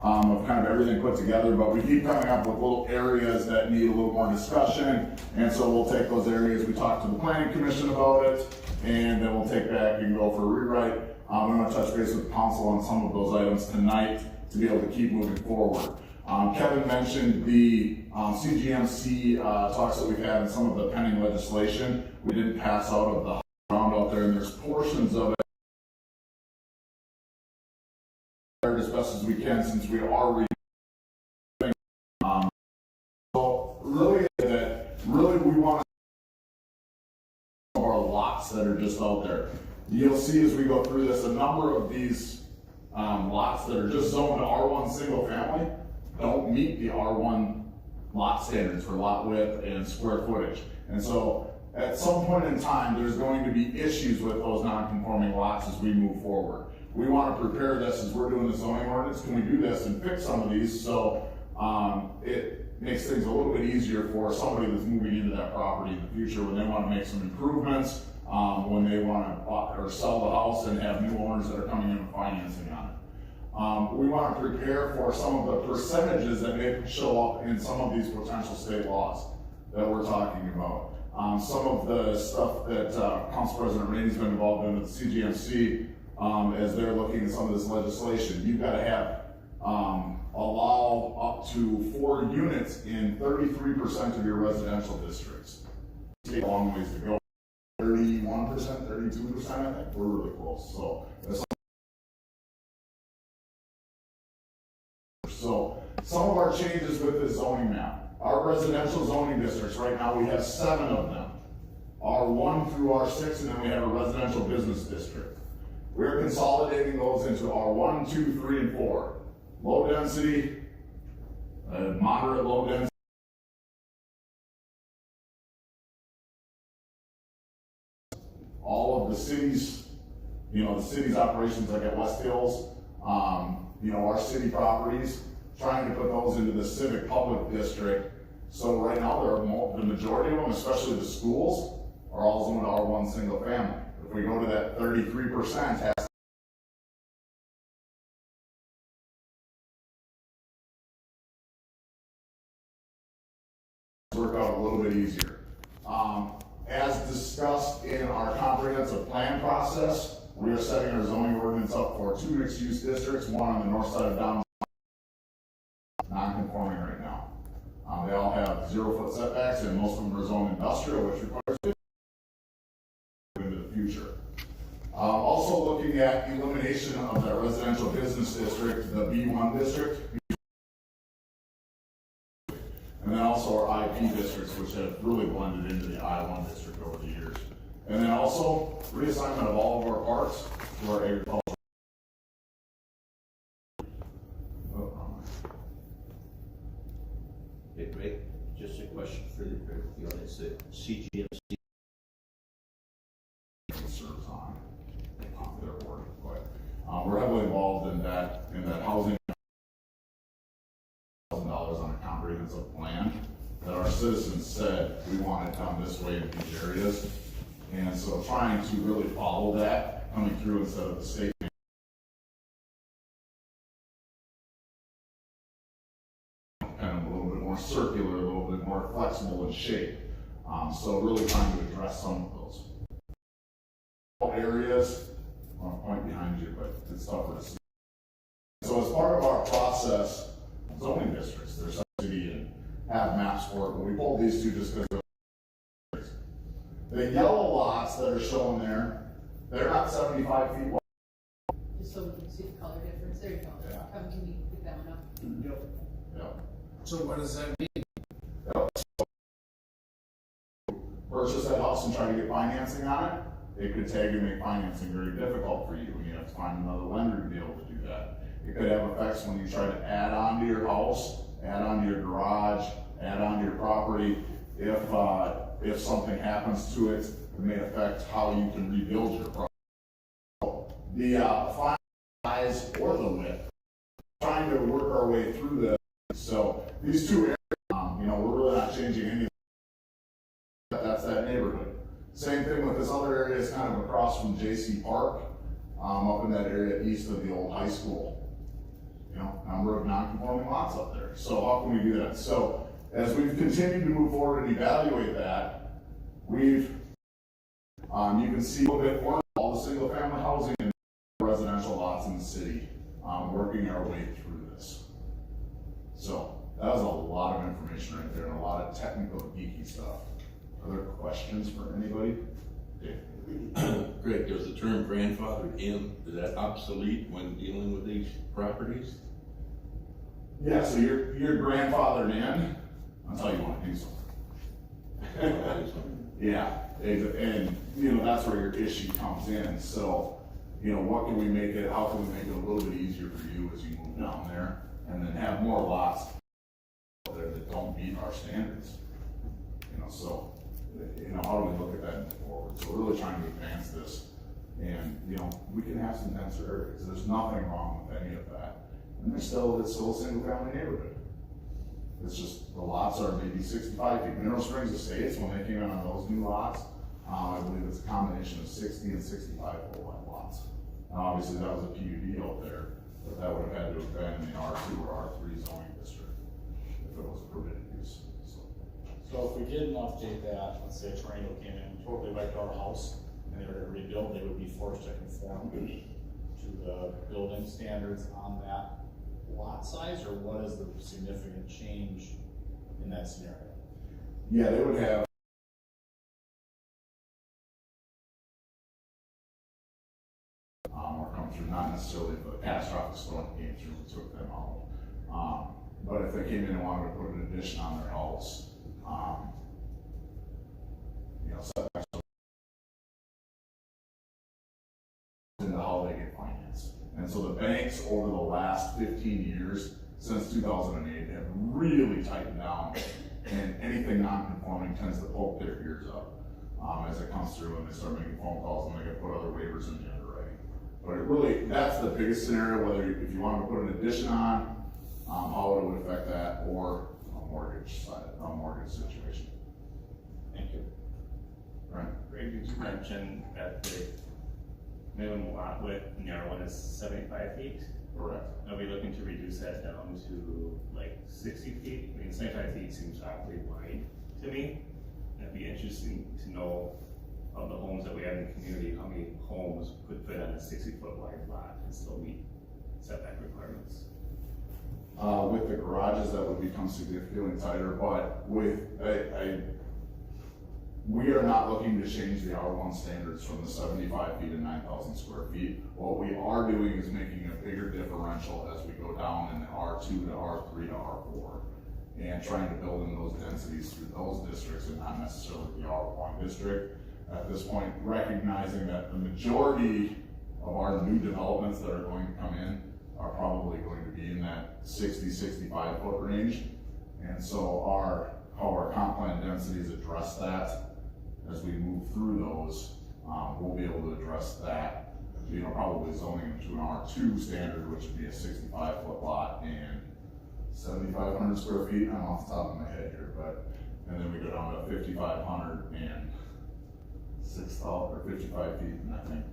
of kind of everything put together, but we keep coming up with little areas that need a little more discussion, and so we'll take those areas, we talk to the planning commission about it, and then we'll take back and go for a rewrite. We want to touch base with council on some of those items tonight to be able to keep moving forward. Kevin mentioned the CGMC talks that we've had and some of the pending legislation. We didn't pass out of the round out there, and there's portions of it as best as we can since we are reading. So really we want our lots that are just out there. You'll see as we go through this, a number of these lots that are just zoned to R1 single family don't meet the R1 lot standards for lot width and square footage. And so at some point in time, there's going to be issues with those non-conforming lots as we move forward. We want to prepare this as we're doing the zoning ordinance. Can we do this and fix some of these so it makes things a little bit easier for somebody that's moving into that property in the future when they want to make some improvements, when they want to buy or sell the house and have new owners that are coming in and financing on it. We want to prepare for some of the percentages that may show up in some of these potential state laws that we're talking about. Some of the stuff that Council President Rainey's been involved in with the CGMC as they're looking at some of this legislation. You've got to have allow up to 4 units in 33% of your residential districts. Take a long ways to go. 31%, 32%, I think. We're really close. So some of our changes with this zoning map. Our residential zoning districts, right now we have 7 of them. R1 through R6, and then we have a residential business district. We're consolidating those into R1, 2, 3, and 4. Low density, moderate low density. All of the cities, the city's operations like at West Hills, our city properties, trying to put those into the civic public district. So right now, the majority of them, especially the schools, are all zoned to R1 single family. If we go to that 33%, has to work out a little bit easier. As discussed in our comprehensive plan process, we are setting our zoning ordinance up for 2 mixed-use districts, one on the north side of downtown, non-conforming right now. They all have 0-foot setbacks, and most of them are zoned industrial, which requires into the future. Also looking at elimination of that residential business district, the B1 district, and then also our IP districts, which have really blended into the I1 district over the years. And then also reassignment of all of our parks to our agriculture. Okay, great. Just a question for the audience. The CGMC serves on their board, but we're heavily involved in that housing. $1,000 on a comprehensive plan that our citizens said we want it done this way in these areas, and so trying to really follow that coming through instead of the state. Kind of a little bit more circular, a little bit more flexible in shape. So really trying to address some of those areas. I'll point behind you, but it's tougher to see. So as part of our process, zoning districts, there's some city and have maps for it, but we pulled these two just because the yellow lots that are shown there, they're not 75 feet wide. Just so we can see the color difference. There you go. Yeah. Can you pick that one up? Yep. Yep. So what does that mean? Yep. So, purchase that house and try to get financing on it, it could tag and make financing very difficult for you, and you have to find another lender to be able to do that. It could have effects when you try to add on to your house, add on to your garage, add on to your property. If something happens to it, it may affect how you can rebuild your property. The final size or the width, trying to work our way through this. So these two areas, we're really not changing any. That's that neighborhood. Same thing with this other area is kind of across from JC Park, up in that area east of the old high school. number of non-conforming lots up there. So how can we do that? So as we've continued to move forward and evaluate that, you can see a little bit more all the single family housing and residential lots in the city, working our way through this. So that was a lot of information right there and a lot of technical geeky stuff. Other questions for anybody? Greg, does the term grandfathered in, is that obsolete when dealing with these properties? Yeah, so you're grandfathered in until you want to do something. Yeah, and that's where your issue comes in. So, what can we make it, how can we make it a little bit easier for you as you move down there and then have more lots there that don't meet our standards? So, how do we look at that and move forward? So we're really trying to advance this and, we can have some denser areas. There's nothing wrong with any of that. And it's still a single family neighborhood. It's just the lots are maybe 65 feet. Mineral Springs Estates, when they came in on those new lots, I believe it's a combination of 60 and 65 full wide lots. Now, obviously that was a PUD out there, but that would have had to have been in the R2 or R3 zoning district if it was a permitted use. So if we didn't update that, let's say a tornado came in and totally wiped our house and they were to rebuild, they would be forced to conform to the building standards on that lot size, or what is the significant change in that scenario? Yeah, they would have or come through, not necessarily if a catastrophic storm came through and took them out. But if they came in and wanted to put an addition on their house, setbacks into how they get financed. And so the banks over the last 15 years, since 2008, have really tightened down, and anything non-conforming tends to poke their ears up as it comes through and they start making phone calls and they get put other waivers in the underwriting. But it really, that's the biggest scenario, whether if you want to put an addition on, how it would affect that, or a mortgage situation. Thank you. Right. Greg, did you mention that the minimum lot width in the R1 is 75 feet? Correct. Are we looking to reduce that down to like 60 feet? I mean, 75 feet seems awfully wide to me. It'd be interesting to know of the homes that we have in the community, how many homes could fit on a 60-foot wide lot and still meet setback requirements? With the garages, that would become significantly tighter, but we are not looking to change the R1 standards from the 75 feet and 9,000 square feet. What we are doing is making a bigger differential as we go down in the R2 to R3 to R4 and trying to build in those densities through those districts and not necessarily the R1 district. At this point, recognizing that the majority of our new developments that are going to come in are probably going to be in that 60, 65 foot range. And so how our comp plan densities address that as we move through those, we'll be able to address that, probably zoning them to an R2 standard, which would be a 65 foot lot and 7,500 square feet. I'm off the top of my head here, and then we go down to 5,500 and 6,000 or 55 feet, and I think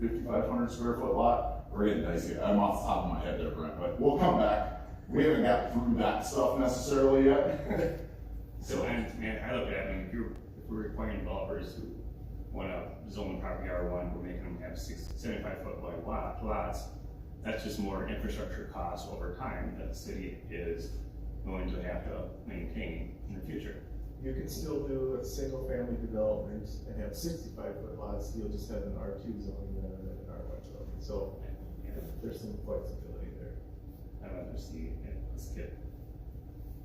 5,500 square foot lot. We're getting dicey. I'm off the top of my head there, Brent, but we'll come back. We haven't got through that stuff necessarily yet. So, and I look at it, if we're requiring developers who want to zone property R1, we're making them have 75 foot wide lots. That's just more infrastructure costs over time that the city is going to have to maintain in the future. You can still do a single family development and have 65 foot lots, you'll just have an R2 zoning rather than an R1 zoning. So there's some flexibility there. I'd rather see let's get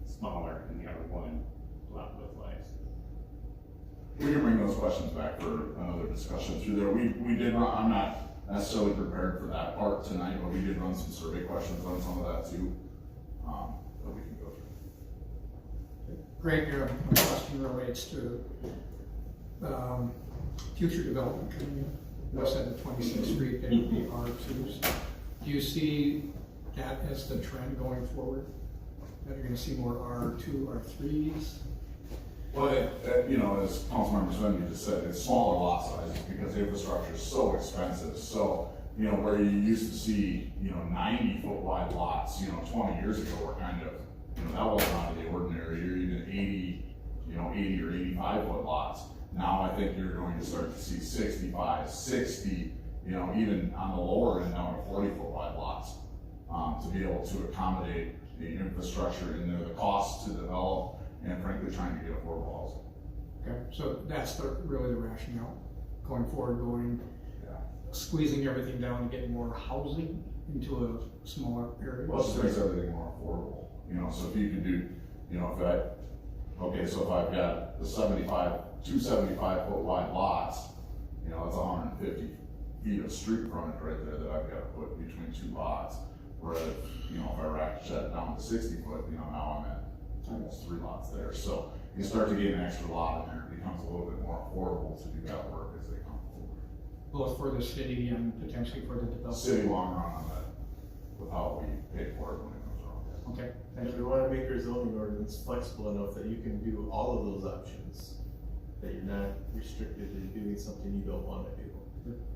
smaller in the R1 lot width wise. We can bring those questions back for another discussion through there. We did run, I'm not necessarily prepared for that part tonight, but we did run some survey questions on some of that too, that we can go through. Greg, your question relates to future development coming in west side of 26th Street and the R2s. Do you see that as the trend going forward? That you're going to see more R2, R3s? Well, as Councilmember Svenby just said, it's smaller lot sizes because the infrastructure is so expensive. So you know, where you used to see, you know, 90-foot wide lots, you know, 20 years ago were kind of, you know, that wasn't out of the ordinary, or even 80, you know, 80 or 85-foot lots. Now I think you're going to start to see 65, 60, you know, even on the lower end down to 40-foot wide lots, to be able to accommodate the infrastructure in there, the costs to develop, and frankly, trying to get affordable housing. Okay, so that's really the rationale going forward, Yeah. squeezing everything down to get more housing into a smaller area. Well, it just makes everything more affordable, you know, so if you can do, you know, if I've got the 2 75-foot wide lots, you know, that's 150 feet of street frontage right there that I've got to put between two lots. Whereas, you know, if I ratchet that down to 60 foot, you know, now I'm at almost 3 lots there. So you start to get an extra lot in there, it becomes a little bit more affordable to do that work as they come forward. Both for the city and potentially for the developer. City long run on that, with how we pay for it when it comes around. Okay, And thank we you. wanna make our zoning ordinance flexible enough that you can do all of those options, that you're not restricted to doing something you don't wanna do.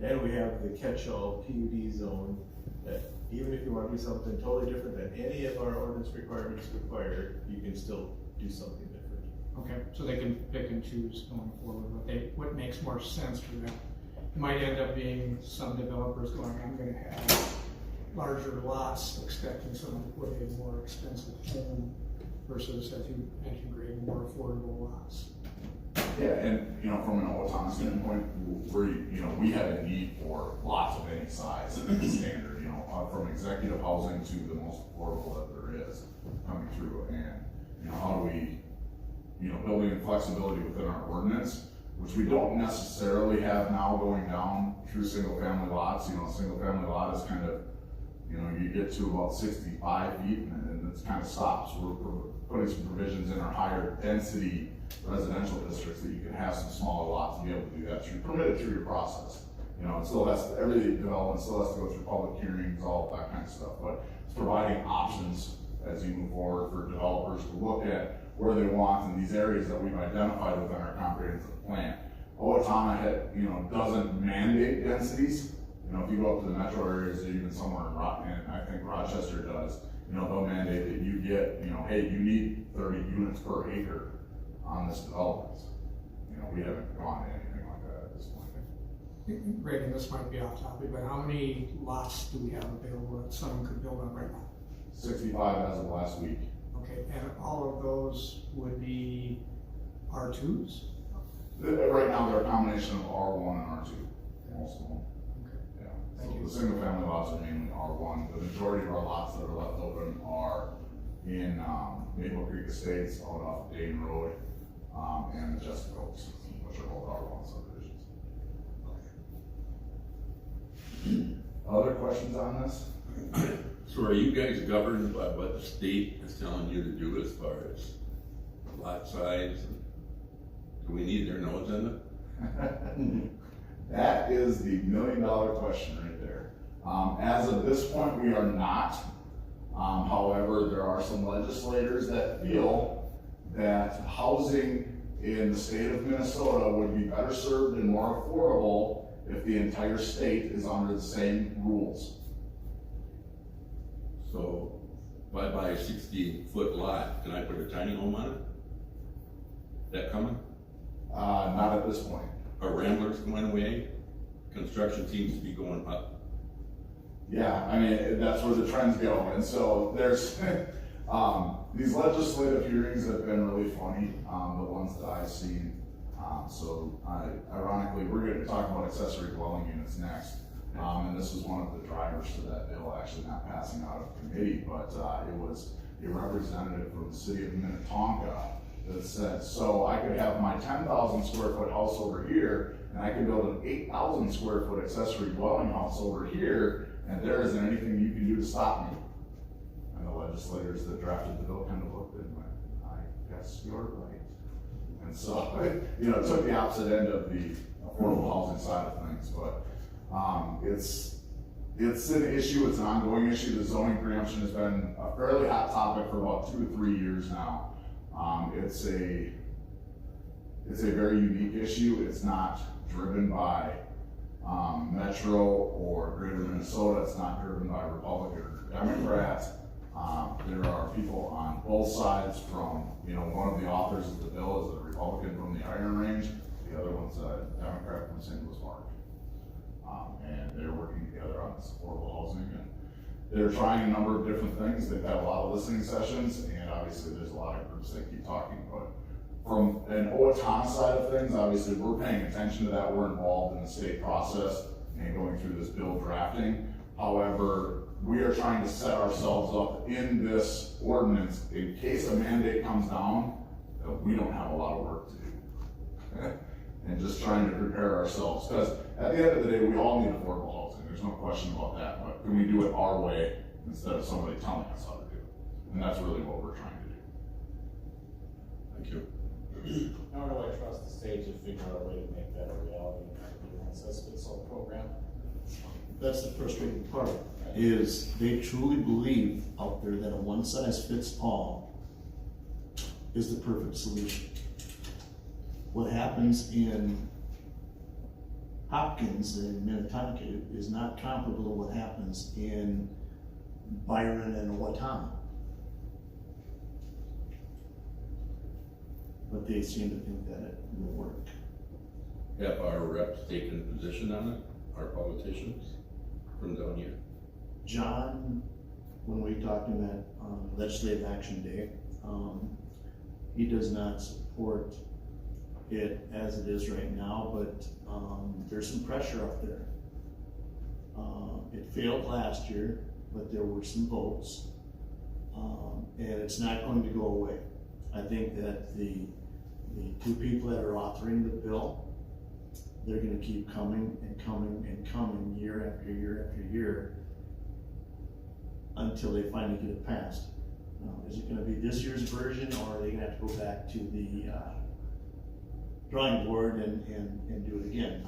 And we have the catch-all PUD zone, that even if you wanna do something totally different than any of our ordinance requirements require, you can still do something different. Okay, so they can pick and choose going forward what makes more sense for them. It might end up being some developers going, I'm gonna have larger lots, expecting someone to put a more expensive home versus, as you mentioned, Greg, more affordable lots. Yeah, and, you know, from an Owatonna standpoint, we have a need for lots of any size and standard, you know, from executive housing to the most affordable that there is coming through. And, you know, how do we, you know, building in flexibility within our ordinance, which we don't necessarily have now going down through single family lots. You know, a single family lot is kind of, you know, you get to about 65 feet and it kind of stops. We're putting some provisions in our higher density residential districts that you can have some smaller lots to be able to do that. You're permitted through your process. You know, it still has to, every development still has to go through public hearings, all that kind of stuff, but it's providing options as you move forward for developers to look at where they want in these areas that we've identified within our comprehensive plan. Owatonna doesn't mandate densities. You know, if you go up to the metro areas, even somewhere in I think Rochester does, you know, they'll mandate that you get, you know, hey, you need 30 units per acre on this development. You know, we haven't gone to anything like that at this point. Greg, and this might be off topic, but how many lots do we have available that someone could build on right now? 65 as of last week. Okay, and all of those would be R2s? Right now, they're a combination of R1 and R2, most of them. Okay. Yeah. Thank So you. the single family lots are mainly R1. The majority of our lots that are left open are in Maple Creek Estates, out off Dayton Road, and the Jessica Oaks, which are both R1 subdivisions. Other questions on this? So are you guys governed by what the state is telling you to do as far as lot size? Do we need their nose in it? That is the million-dollar question right there. As of this point, we are not. However, there are some legislators that feel that housing in the state of Minnesota would be better served and more affordable if the entire state is under the same rules. So if I buy a 60-foot lot, can I put a tiny home on it? That coming? Not at this point. Are ramblers going away? Construction seems to be going up. Yeah, I mean, that's where the trends go. And so there's, these legislative hearings have been really funny, the ones that I've seen. Ironically, we're going to talk about accessory dwelling units next. And this was one of the drivers to that bill actually not passing out of committee, but it was a representative from the city of Minnetonka that said, so I could have my 10,000 square foot house over here, and I can build an 8,000 square foot accessory dwelling house over here, and there isn't anything you can do to stop me. And the legislators that drafted the bill kind of looked and went, I guess you're right. And so, you know, it took the opposite end of the affordable housing side of things, but it's an issue, it's an ongoing issue. The zoning preemption has been a fairly hot topic for about 2 to 3 years now. It's a very unique issue. It's not driven by Metro or Greater Minnesota, it's not driven by Republican or Democrat. There are people on both sides from, one of the authors of the bill is a Republican from the Iron Range, the other one's a Democrat from St. Louis Park. And they're working together on this affordable housing, and they're trying a number of different things. They've had a lot of listening sessions, and obviously there's a lot of groups that keep talking, but from an Owatonna side of things, obviously we're paying attention to that. We're involved in the state process and going through this bill drafting. However, we are trying to set ourselves up in this ordinance in case a mandate comes down, that we don't have a lot of work to do. And just trying to prepare ourselves, because at the end of the day, we all need affordable housing. There's no question about that, but can we do it our way instead of somebody telling us how to do it? And that's really what we're trying to do. Thank you. How do I trust the state to figure out a way to make that a reality and have a one-size-fits-all program? That's the frustrating part, is they truly believe out there that a one-size-fits-all is the perfect solution. What happens in Hopkins and Minnetonka is not comparable to what happens in Byron and Owatonna. But they seem to think that it will work. Have our reps taken a position on it, our politicians from down here? John, when we talked to him at Legislative Action Day, he does not support it as it is right now, but there's some pressure up there. It failed last year, but there were some votes, and it's not going to go away. I think that the two people that are authoring the bill, they're going to keep coming and coming and coming year after year after year until they finally get it passed. Is it going to be this year's version, or are they going to have to go back to the drawing board and do it again?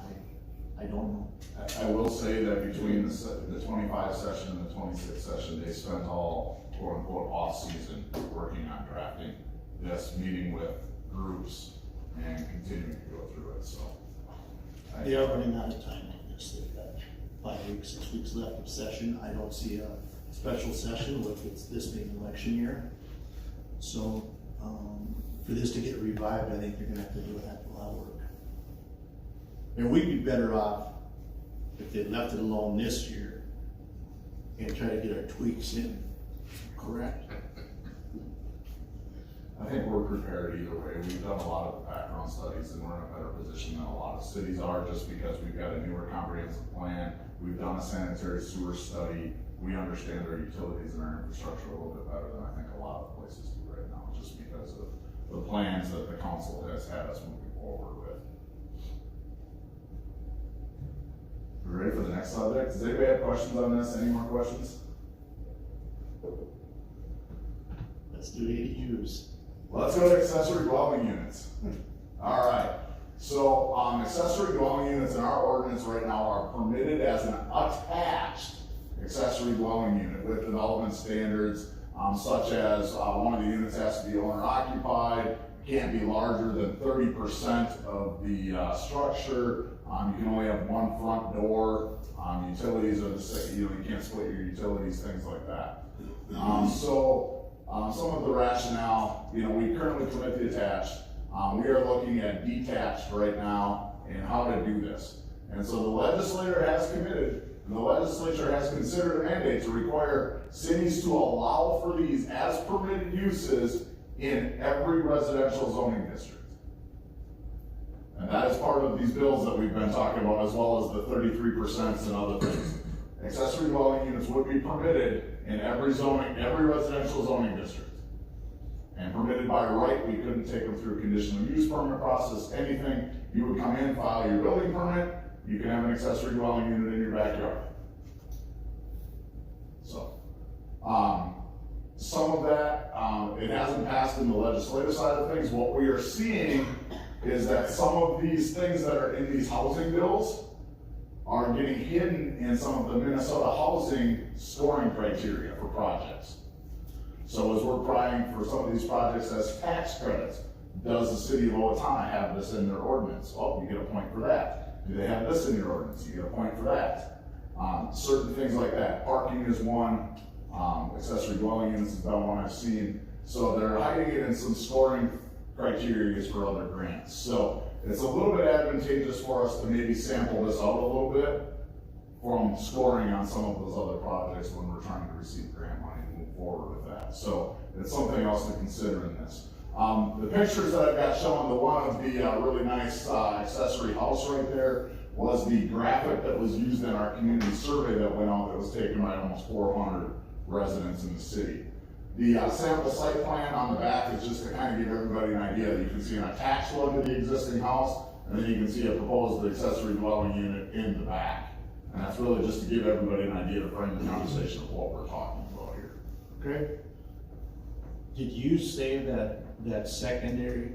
I don't know. I will say that between the 25 session and the 26 session, they spent all quote unquote off season working on drafting this, meeting with groups and continuing to go through it, so. They are running out of time on this. They've got 5 weeks, 6 weeks left of session. I don't see a special session with this being election year. So for this to get revived, I think they're gonna have to do a heck of a lot of work. And we'd be better off if they left it alone this year and try to get our tweaks in. Correct? I think we're prepared either way. We've done a lot of background studies and we're in a better position than a lot of cities are, just because we've got a newer comprehensive plan. We've done a sanitary sewer study. We understand our utilities and our infrastructure a little bit better than I think a lot of places do right now, just because of the plans that the council has had us moving forward with. We ready for the next subject? Does anybody have questions on this? Any more questions? Let's do ADUs. Let's go to accessory dwelling units. All right. So accessory dwelling units in our ordinance right now are permitted as an attached accessory dwelling unit with development standards, such as one of the units has to be owner occupied, can't be larger than 30% of the structure. You can only have one front door. Utilities are the same. You can't split your utilities, things like that. Some of the rationale, we currently permit the attached. We are looking at detached right now and how to do this. And so the legislature has committed, and the legislature has considered a mandate to require cities to allow for these as permitted uses in every residential zoning district. And that is part of these bills that we've been talking about, as well as the 33% and other things. Accessory dwelling units would be permitted in every residential zoning district. And permitted by right, we couldn't take them through a conditional use permit process, anything. You would come in, file your building permit, you can have an accessory dwelling unit in your backyard. So, some of that, it hasn't passed in the legislative side of things. What we are seeing is that some of these things that are in these housing bills are getting hidden in some of the Minnesota housing scoring criteria for projects. So as we're applying for some of these projects as tax credits, does the city of Owatonna have this in their ordinance? Well, we get a point for that. Do they have this in your ordinance? You get a point for that. Certain things like that. Parking is one. Accessory dwelling units is about one I've seen. So they're hiding it in some scoring criteria for other grants. So it's a little bit advantageous for us to maybe sample this out a little bit from scoring on some of those other projects when we're trying to receive grant money and move forward with that. So it's something else to consider in this. The pictures that I've got showing, the one of the really nice accessory house right there was the graphic that was used in our community survey that went out that was taken by almost 400 residents in the city. The sample site plan on the back is just to kind of give everybody an idea. You can see an attached one to the existing house, and then you can see a proposed accessory dwelling unit in the back. And that's really just to give everybody an idea to frame the conversation of what we're talking about here. Okay. Did you say that that secondary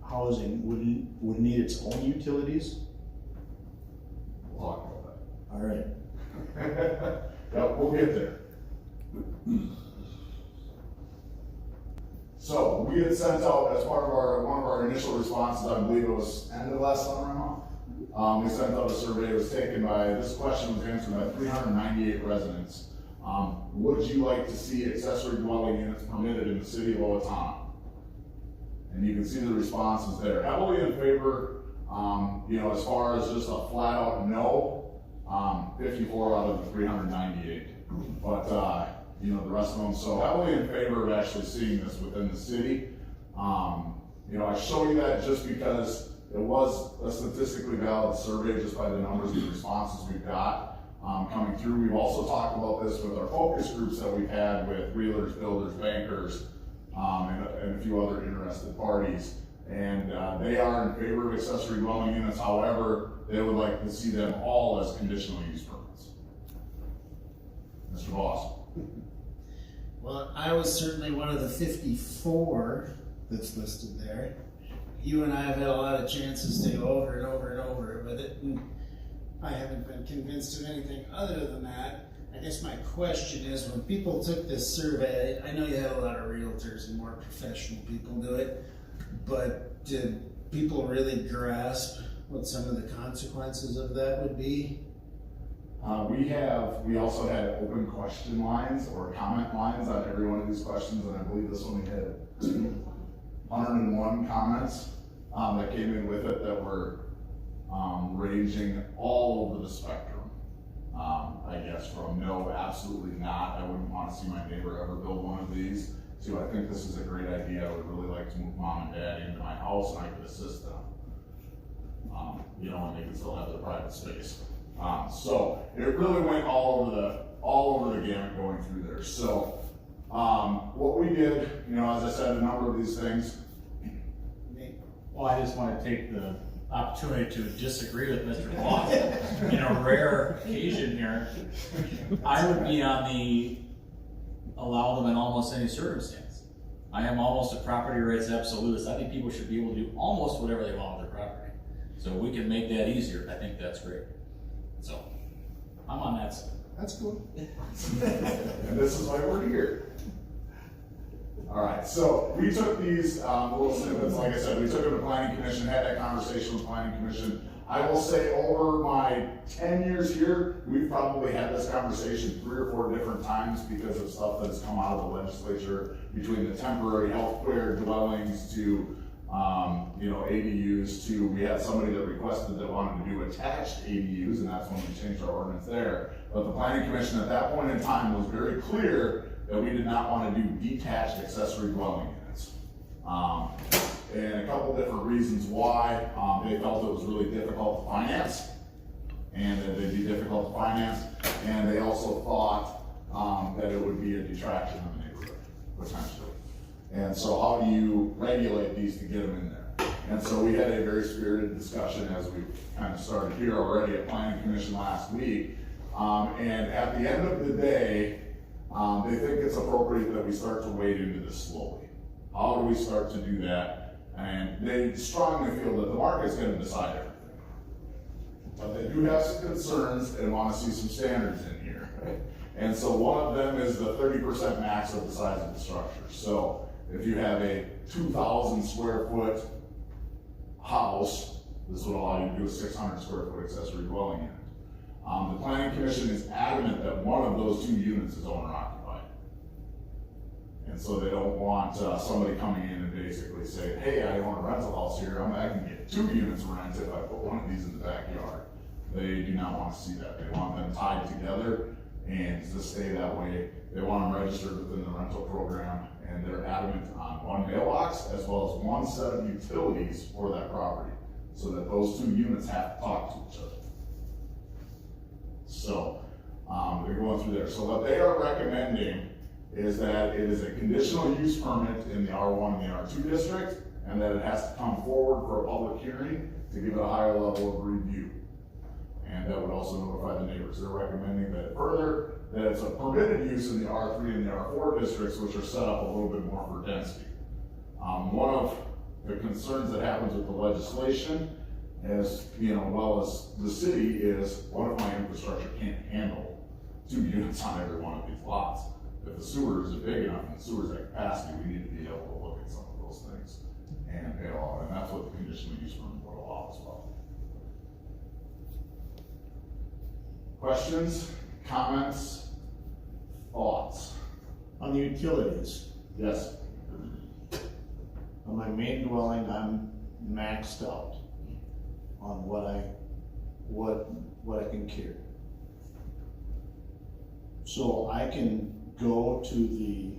housing would need its own utilities? We'll talk about All right. that. Yep, we'll get there. So we had sent out as part of one of our initial responses, I believe it was end of last summer, we sent out a survey. It was taken by, this question was answered by 398 residents. Would you like to see accessory dwelling units permitted in the city of Owatonna? And you can see the responses there. Heavily in favor, as far as just a flat out no, 54 out of the 398. But, the rest of them, so heavily in favor of actually seeing this within the city. I show you that just because it was a statistically valid survey just by the numbers of the responses we've got coming through. We've also talked about this with our focus groups that we've had with realtors, builders, bankers, and a few other interested parties. And they are in favor of accessory dwelling units. However, they would like to see them all as conditional use permits. Mr. Voss. Well, I was certainly one of the 54 that's listed there. You and I have had a lot of chances to go over and over and over with it, and I haven't been convinced of anything other than that. I guess my question is, when people took this survey, I know you had a lot of realtors and more professional people do it, but did people really grasp what some of the consequences of that would be? We also had open question lines or comment lines on every one of these questions, and I believe this one we had 101 comments that came in with it that were ranging all over the spectrum. I guess from no, absolutely not, I wouldn't want to see my neighbor ever build one of these, to I think this is a great idea, I would really like to move mom and dad into my house and I could assist them. And they can still have their private space. So it really went all over the gamut going through there. So what we did, as I said, a number of these things. Well, I just want to take the opportunity to disagree with Mr. Voss. In a rare occasion here, I would be on the allow them in almost any circumstance. I am almost a property rights absolutist. I think people should be able to do almost whatever they want with their property. So if we can make that easier, I think that's great. So, I'm on that side. That's cool. And this is why we're here. All right, so we took these little snippets, like I said, we took them to Planning Commission, had that conversation with Planning Commission. I will say over my 10 years here, we've probably had this conversation 3 or 4 different times because of stuff that's come out of the legislature, between the temporary healthcare dwellings to ADUs to, we had somebody that requested that wanted to do attached ADUs, and that's when we changed our ordinance there. But the Planning Commission at that point in time was very clear that we did not want to do detached accessory dwelling units. And a couple different reasons why. They felt it was really difficult to finance, and that it'd be difficult to finance, and they also thought that it would be a detraction in the neighborhood, potentially. And so how do you regulate these to get them in there? And so we had a very spirited discussion as we kind of started here already at Planning Commission last week. And at the end of the day, they think it's appropriate that we start to wade into this slowly. How do we start to do that? And they strongly feel that the market's going to decide everything. But they do have some concerns and want to see some standards in here. And so one of them is the 30% max of the size of the structure. So if you have a 2,000 square foot house This would allow you to do a 600 square foot accessory dwelling unit. The planning commission is adamant that one of those 2 units is owner occupied. And so they don't want somebody coming in and basically saying, hey, I own a rental house here, I can get 2 units rent if I put one of these in the backyard. They do not want to see that. They want them tied together and to stay that way. They want them registered within the rental program, and they're adamant on one mailbox as well as one set of utilities for that property, so that those 2 units have to talk to each other. So, they're going through there. So what they are recommending is that it is a conditional use permit in the R1 and the R2 district, and that it has to come forward for a public hearing to give it a higher level of review. And that would also notify the neighbors. They're recommending that further, that it's a permitted use in the R3 and the R4 districts, which are set up a little bit more for density. One of the concerns that happens with the legislation, as well as the city, is what if my infrastructure can't handle 2 units on every one of these lots? If the sewers are big enough and the sewers at capacity, we need to be able to look at some of those things and pay off, and that's what the conditional use permit would allow as well. Questions, comments, thoughts? On the utilities, Yes. on my main dwelling, I'm maxed out on what I can carry. So I can go to the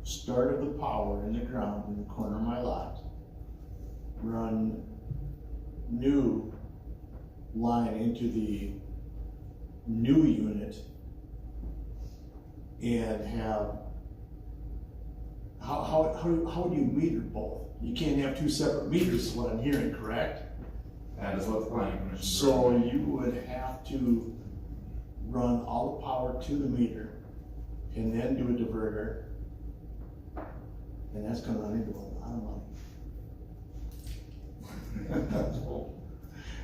start of the power in the ground in the corner of my lot, run new line into the new unit, and have, how do you meter both? You can't have 2 separate meters, is what I'm hearing, correct? That is what the planning commission. So you would have to run all the power to the meter and then do a diverter. And that's gonna run into a lot of money.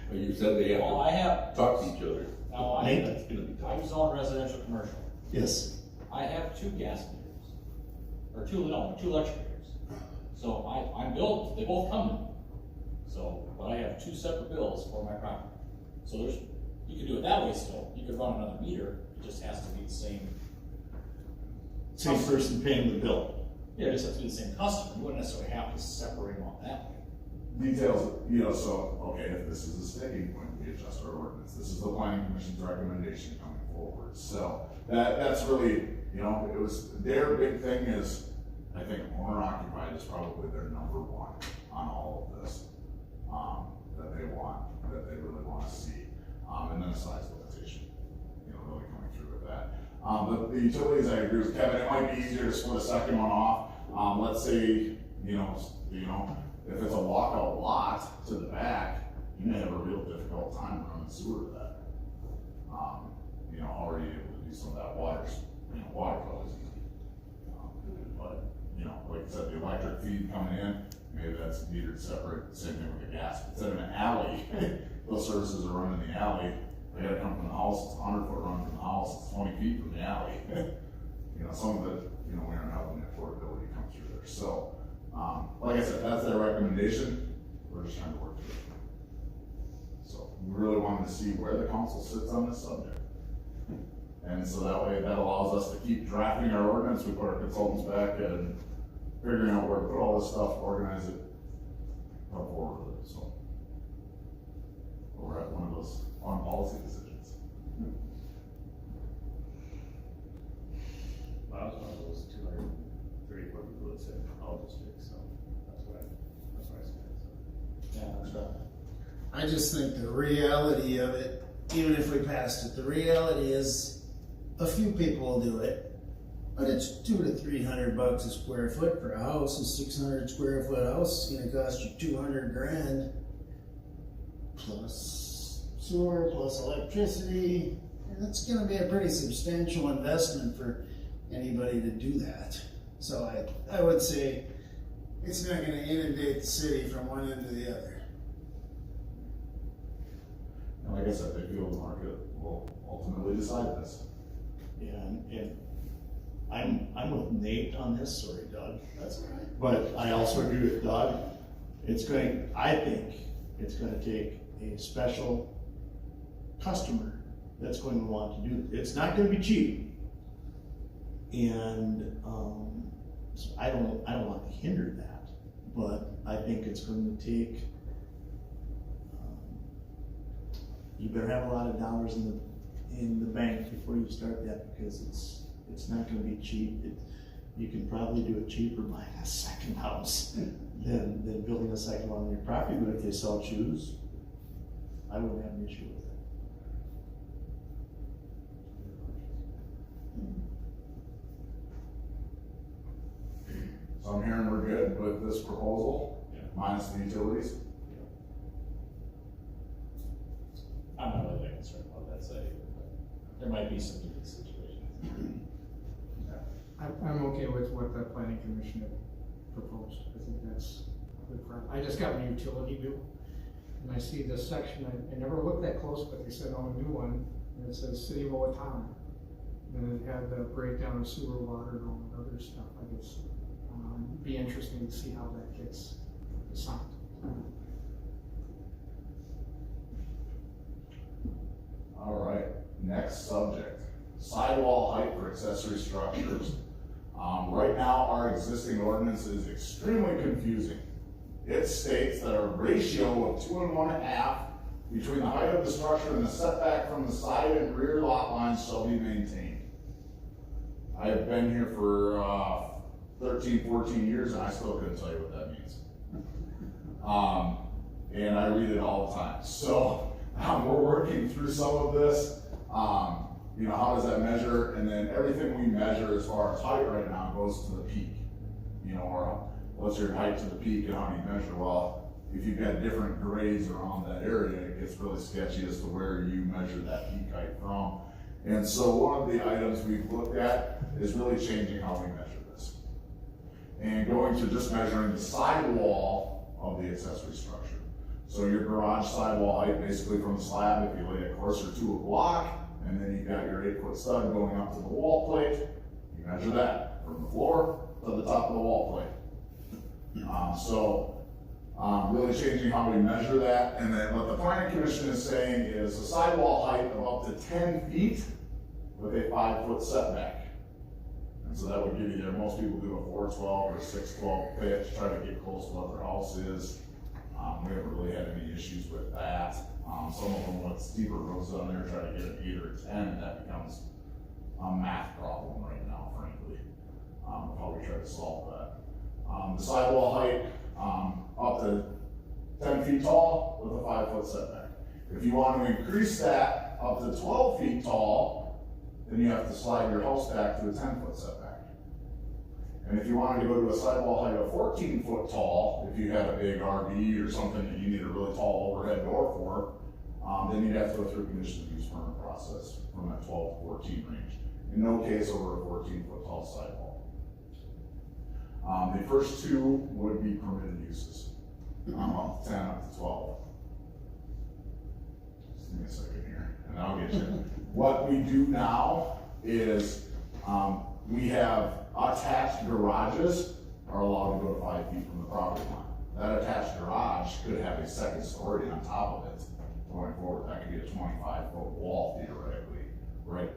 But you said they have Well, I have, to talk to each other. now That's gonna be I'm tough. zoned residential commercial. Yes. I have 2 gas meters, or 2 electric meters. So I'm billed, they both come to me. So, but I have 2 separate bills for my property. So you could do it that way still. You could run another meter, it just has to be the same. Same person paying the bill. Yeah, it just has to be the same customer. You wouldn't necessarily have to separate them all that way. Details, so, okay, if this is a sticking point, we adjust our ordinance. This is the planning commission's recommendation coming forward. So that's really, it was, their big thing is, I think owner occupied is probably their number 1 on all of this, that they really want to see. And then a size limitation, really coming through with that. But the utilities, I agree with Kevin, it might be easier to split a second one off. Let's say, if it's a walkout lot to the back, you may have a real difficult time running sewer to that. How are you able to do some of that water flow is easy. But, like I said, the electric feed coming in, maybe that's metered separate, same thing with the gas. If it's in an alley, those services are running in the alley, they gotta come from the house, it's a 100-foot run from the house, it's 20 feet from the alley. Some of it, we aren't having the affordability come through there. So, like I said, that's their recommendation, we're just trying to work through it. So, we really wanted to see where the council sits on this subject. And so that way, that allows us to keep drafting our ordinance, we put our consultants back and figuring out where to put all this stuff, organize it, go forward with it, so. We're at one of those on policy decisions. Well, I was one of those 234 people that said all districts, so that's why I said it, so. Yeah, that's right. I just think the reality of it, even if we passed it, the reality is a few people will do it, but it's $200 to $300 a square foot for a house. A 600 square foot house is gonna cost you $200,000 plus sewer, plus electricity. And that's gonna be a pretty substantial investment for anybody to do that. So I would say it's not gonna inundate the city from one end to the other. And like I said, they feel the market will ultimately decide this. Yeah, and I'm with Nate on this, sorry Doug. That's all right. But I also agree with Doug. I think It's gonna take a special customer that's going to want to do it. It's not gonna be cheap. And, so I don't want to hinder that, but I think it's going to take, you better have a lot of dollars in the bank before you start that, because it's not gonna be cheap. You can probably do it cheaper buying a second house than building a second one on your property, but if they so choose, I wouldn't have an issue with it. So I'm hearing we're good with this proposal, Yeah. minus the utilities. I'm not really that concerned about that side, but there might be some unique situations. I'm okay with what the planning commission had proposed. I think that's a good part. I just got my utility bill, and I see this section, I never looked that close, but they said on a new one, and it says City of Owatonna. And it had the breakdown of sewer, water, and all that other stuff, I guess. Be interesting to see how that gets assigned. All right, next subject, sidewall height for accessory structures. Right now, our existing ordinance is extremely confusing. It states that a ratio of 2 and 1/2 between the height of the structure and the setback from the side and rear lot lines shall be maintained. I have been here for 13, 14 years, and I still couldn't tell you what that means. And I read it all the time. So we're working through some of this. How does that measure? And then everything we measure as far as height right now goes to the peak. Or what's your height to the peak and how do you measure? Well, if you've got different grades around that area, it gets really sketchy as to where you measure that peak height from. And so one of the items we've looked at is really changing how we measure this. And going to just measuring the sidewall of the accessory structure. So your garage sidewall height, basically from the slab, if you lay it closer to a block, and then you've got your 8-foot stud going up to the wall plate, you measure that from the floor to the top of the wall plate. Really changing how we measure that. And then what the planning commission is saying is a sidewall height of up to 10 feet with a 5-foot setback. And so that would give you there, most people do a 412 or 612 pitch, try to get close to what their house is. We haven't really had any issues with that. Some of them with steeper roads on there try to get an 8 or 10, and that becomes a math problem right now, frankly, of how we try to solve that. The sidewall height, up to 10 feet tall with a 5-foot setback. If you want to increase that up to 12 feet tall, then you have to slide your house back to a 10-foot setback. And if you wanted to go to a sidewall height of 14 foot tall, if you had a big RV or something that you need a really tall overhead door for, then you'd have to go through a conditional use permit process from that 12 to 14 range. In no case over a 14-foot tall sidewall. The first two would be permitted uses, up to 10, up to 12. Just give me a second here, and I'll get you. What we do now is we have attached garages are allowed to go to 5 feet from the property line. That attached garage could have a second story on top of it going forward. That could be a 25-foot wall theoretically, right,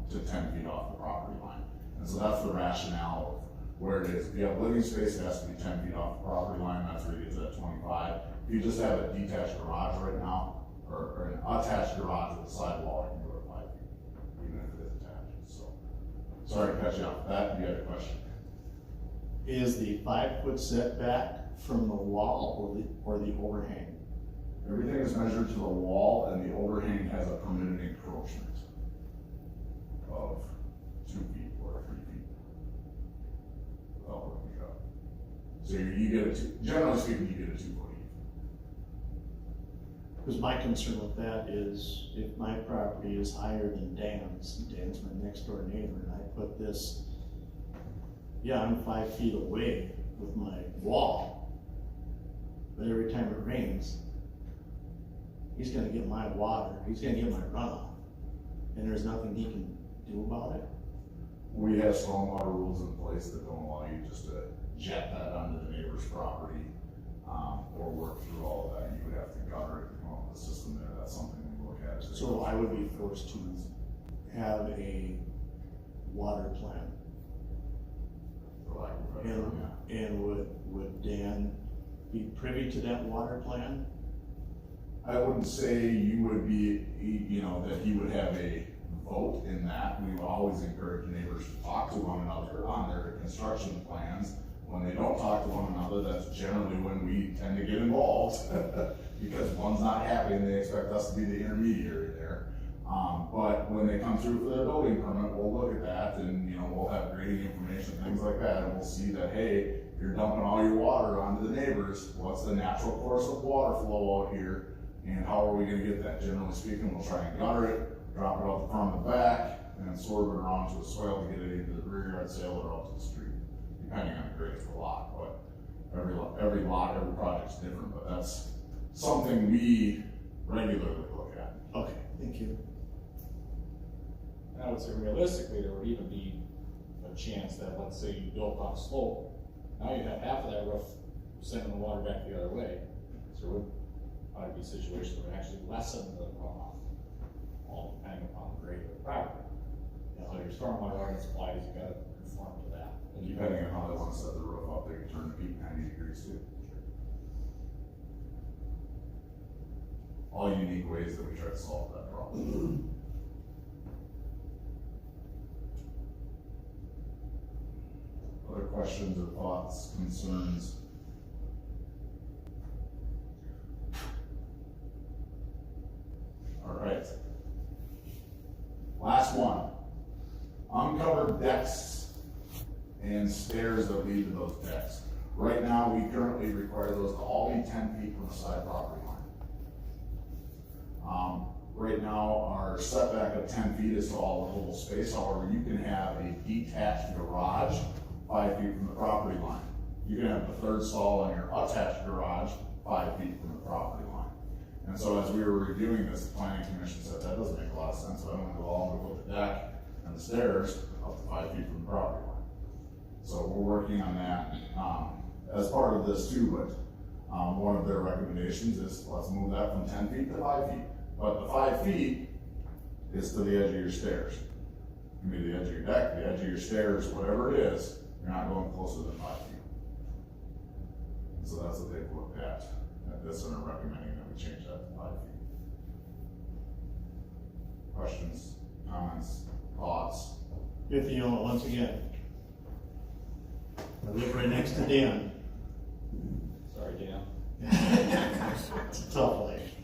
to 10 feet off the property line. And so that's the rationale of where it is. If you have living space, it has to be 10 feet off the property line. That's where you get to that 25. If you just have a detached garage right now, or an attached garage with a sidewall, you can go to 5 feet, even if it is attached. So, sorry to cut you off. That, you had a question. Is the 5-foot setback from the wall or the overhang? Everything is measured to the wall, and the overhang has a permitted encroachment of 2 feet or 3 feet. Without working it out. So you get generally speaking, you get a 2 foot. Because my concern with that is if my property is higher than Dan's my next door neighbor, and I put this, I'm 5 feet away with my wall, but every time it rains, he's gonna get my water, he's gonna get my runoff, and there's nothing he can do about it. We have stormwater rules in place that don't allow you just to jet that onto the neighbor's property. or work through all of that, you would have to gutter it, come up with a system there, that's something we look at. So I would be forced to have a water plan. For lack of a better term, yeah. And would Dan be privy to that water plan? I wouldn't say you would be, you know, that he would have a vote in that. We always encourage neighbors to talk to one another on their construction plans. When they don't talk to one another, that's generally when we tend to get involved. Because one's not happy and they expect us to be the intermediary there. But when they come through for their building permit, we'll look at that and, you know, we'll have grading information, things like that, and we'll see that, hey, you're dumping all your water onto the neighbors. What's the natural course of water flow out here? And how are we gonna get that? Generally speaking, we'll try and gutter it, drop it out the front and the back, and then swerve it around to a swale to get it into the rear yard sale or out to the street, depending on the grade of the lot. But every lot, every project's different, but that's something we regularly look at. Okay, thank you. And I would say realistically, there would even be a chance that, let's say you built on a slope, now you have half of that roof sending the water back the other way. So it would probably be a situation that would actually lessen the runoff, all depending upon the grade of the property. So your stormwater ordinance applies, you gotta conform to that. And depending on how they want to set the roof up, they can turn the peak 90 degrees too. All unique ways that we try to solve that problem. Other questions or thoughts, concerns? All right. Last one. Uncovered decks and stairs that lead to those decks. Right now, we currently require those to all be 10 feet from the side property line. Right now, our setback of 10 feet is to all livable space. However, you can have a detached garage 5 feet from the property line. You can have the third stall in your attached garage 5 feet from the property line. And so as we were reviewing this, the planning commission said that doesn't make a lot of sense. I don't want to go all the way with the deck and the stairs up to 5 feet from the property line. So we're working on that as part of this too, but one of their recommendations is let's move that from 10 feet to 5 feet. But the 5 feet is to the edge of your stairs. It can be the edge of your deck, the edge of your stairs, whatever it is, you're not going closer than 5 feet. And so that's what they've looked at this and are recommending that we change that to 5 feet. Questions, comments, thoughts? If you know, once again, I live right next to Dan. Sorry, Dan. It's a tough life.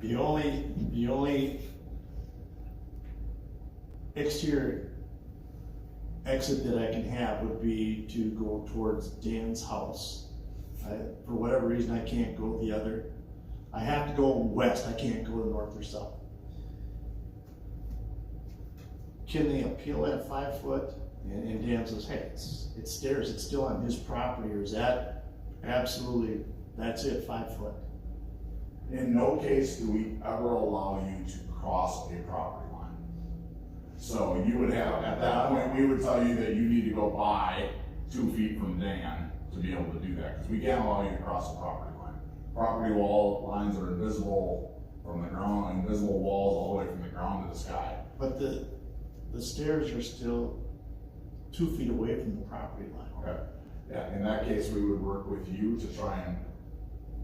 The only exterior exit that I can have would be to go towards Dan's house. For whatever reason, I can't go the other. I have to go west, I can't go north or south. Can they appeal that 5 foot? And Dan says, hey, it's stairs, it's still on his property, or is that absolutely, that's it, 5 foot? In no case do we ever allow you to cross a property line. So you would have, at that point, we would tell you that you need to go by 2 feet from Dan to be able to do that, because we can't allow you to cross the property line. Property wall lines are invisible from the ground, invisible walls all the way from the ground to the sky. But the stairs are still 2 feet away from the property line. Okay. Yeah, in that case, we would work with you to try and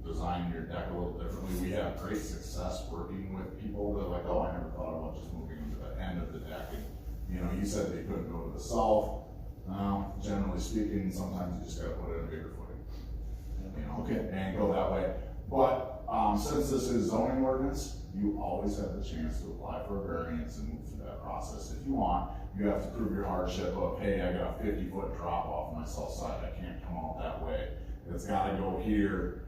design your deck a little differently. We have great success working with people that are like, oh, I never thought about just moving them to the end of the deck. And, you know, you said they couldn't go to the south. Generally speaking, sometimes you just gotta put it in a bigger footing. You know, Okay. and go that way. But since this is zoning ordinance, you always have the chance to apply for a variance and move through that process. If you want, you have to prove your hardship of, hey, I got a 50-foot drop off my south side, I can't come out that way. It's gotta go here.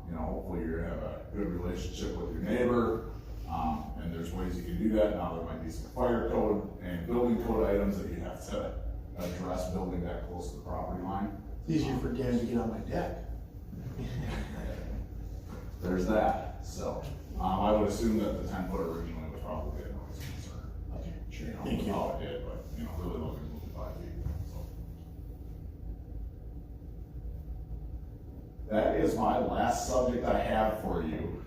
You know, hopefully you're gonna have a good relationship with your neighbor, and there's ways you can do that. Now there might be some fire code and building code items that you have to address building that close to the property line. It's easier for Dan to get on my deck. There's that. So I would assume that the 10 foot originally was probably a noise concern. Okay, sure. You know, Thank you. how it did, but you know, really looking to move 5 feet. So. that is my last subject I have for you.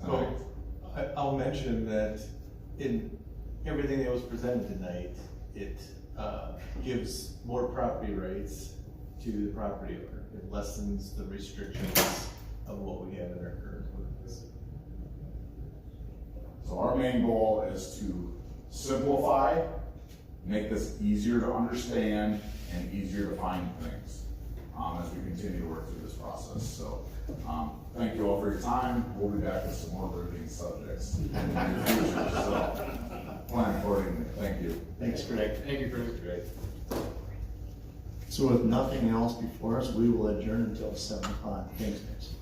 So, I'll mention that in everything that was presented tonight, it gives more property rights to the property owner. It lessens the restrictions of what we have in our current ordinance. So our main goal is to simplify, make this easier to understand and easier to find things as we continue to work through this process. So thank you all for your time. We'll be back with some more riveting subjects in the near future. So plan accordingly. Thank you. Thanks, Greg. Thank you, Chris. Great. So with nothing else before us, we will adjourn until 7 o'clock. Thanks, guys.